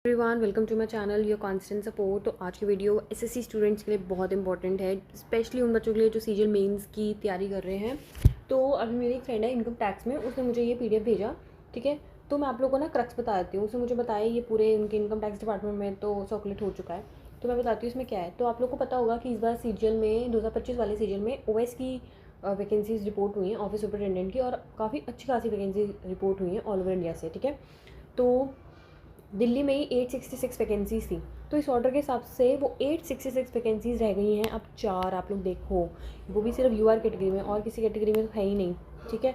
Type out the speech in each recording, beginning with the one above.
Everyone, welcome to my channel your constant support. तो आज की वीडियो एसएससी स्टूडेंट्स के लिए बहुत इंपॉर्टेंट है, स्पेशली उन बच्चों के लिए जो सीजीएल मेंस की तैयारी कर रहे हैं। तो अभी मेरी एक फ्रेंड है इनकम टैक्स में, उसने मुझे ये पीडीएफ भेजा। ठीक है, तो मैं आप लोगों को ना क्रक्स बता देती हूँ। उसने मुझे बताया ये पूरे उनके इनकम टैक्स डिपार्टमेंट में तो सर्कुलेट हो चुका है, तो मैं बताती हूँ इसमें क्या है। तो आप लोग को पता होगा कि इस बार सीजीएल में 2025 वाले सीजीएल में ओएस की वैकेंसीज रिपोर्ट हुई हैं, ऑफिस सुपरिटेंडेंट की, और काफ़ी अच्छी खासी वैकेंसी रिपोर्ट हुई हैं ऑल ओवर इंडिया से। ठीक है, तो दिल्ली में ही 866 वैकेंसीज थी। तो इस ऑर्डर के हिसाब से वो 866 वैकेंसीज रह गई हैं अब 4। आप लोग देखो, वो भी सिर्फ यूआर कैटेगरी में, और किसी कैटेगरी में तो है ही नहीं। ठीक है,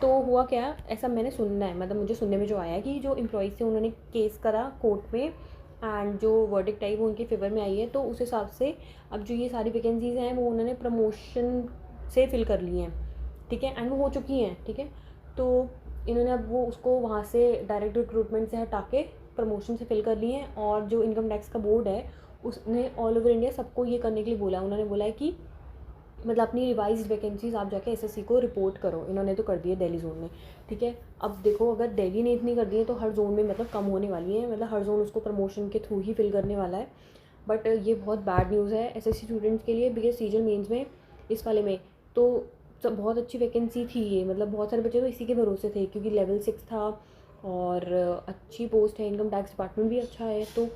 तो हुआ क्या, ऐसा मैंने सुनना है, मतलब मुझे सुनने में जो आया है कि जो एम्प्लॉयज़ थे उन्होंने केस करा कोर्ट में, एंड जो वर्डिक्ट आई वो उनके फेवर में आई है। तो उस हिसाब से अब जो ये सारी वैकेंसीज़ हैं वो उन्होंने प्रमोशन से फिल कर ली हैं। ठीक है, एंड वो हो चुकी हैं। ठीक है, तो इन्होंने अब वो उसको वहाँ से डायरेक्ट रिक्रूटमेंट से हटा के प्रमोशन से फिल कर लिए हैं। और जो इनकम टैक्स का बोर्ड है उसने ऑल ओवर इंडिया सबको ये करने के लिए बोला। उन्होंने बोला है कि मतलब अपनी रिवाइज्ड वैकेंसीज आप जाके एसएससी को रिपोर्ट करो। इन्होंने तो कर दिए दिल्ली जोन में। ठीक है, अब देखो अगर दिल्ली ने इतनी कर दी है तो हर जोन में मतलब कम होने वाली है, मतलब हर जोन उसको प्रमोशन के थ्रू ही फिल करने वाला है। बट ये बहुत बैड न्यूज़ है एसएससी स्टूडेंट्स के लिए, बिकॉज सीजन मेंस में इस वाले में तो सब बहुत अच्छी वैकेंसी थी ये, मतलब बहुत सारे बच्चे तो इसी के भरोसे थे क्योंकि लेवल 6 था और अच्छी पोस्ट है, इनकम टैक्स डिपार्टमेंट भी अच्छा है। तो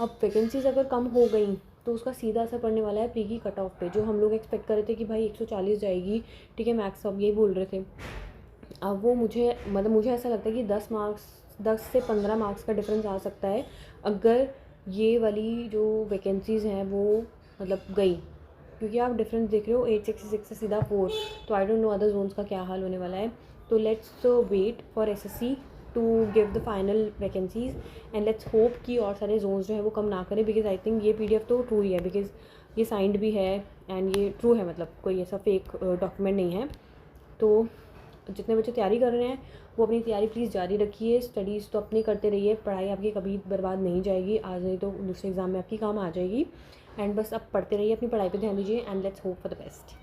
अब वैकेंसीज अगर कम हो गई तो उसका सीधा असर पड़ने वाला है प्री की कट ऑफ पे, जो हम लोग एक्सपेक्ट कर रहे थे कि भाई 140 जाएगी। ठीक है, मैक्स अब यही बोल रहे थे। अब वो मुझे ऐसा लगता है कि 10 से 15 मार्क्स का डिफरेंस आ सकता है अगर ये वाली जो वैकेंसीज़ हैं वो मतलब गई, क्योंकि आप डिफरेंस देख रहे हो 866 से सीधा 4। तो I don't know other zones का क्या हाल होने वाला है। तो let's wait for SSC to give the final vacancies, and let's hope कि और सारे जोन्स जो है वो कम ना करें, बिकॉज आई थिंक ये पीडीएफ तो ट्रू ही है, बिकॉज ये साइंड भी है एंड ये ट्रू है, मतलब कोई ऐसा फेक डॉक्यूमेंट नहीं है। तो जितने बच्चे तैयारी कर रहे हैं वो अपनी तैयारी प्लीज़ जारी रखिए। स्टडीज़ तो अपनी करते रहिए, पढ़ाई आपकी कभी बर्बाद नहीं जाएगी, आज नहीं तो दूसरे एग्ज़ाम में आपकी काम आ जाएगी। एंड बस अब पढ़ते रहिए, अपनी पढ़ाई पे ध्यान दीजिए, and let's hope for the best.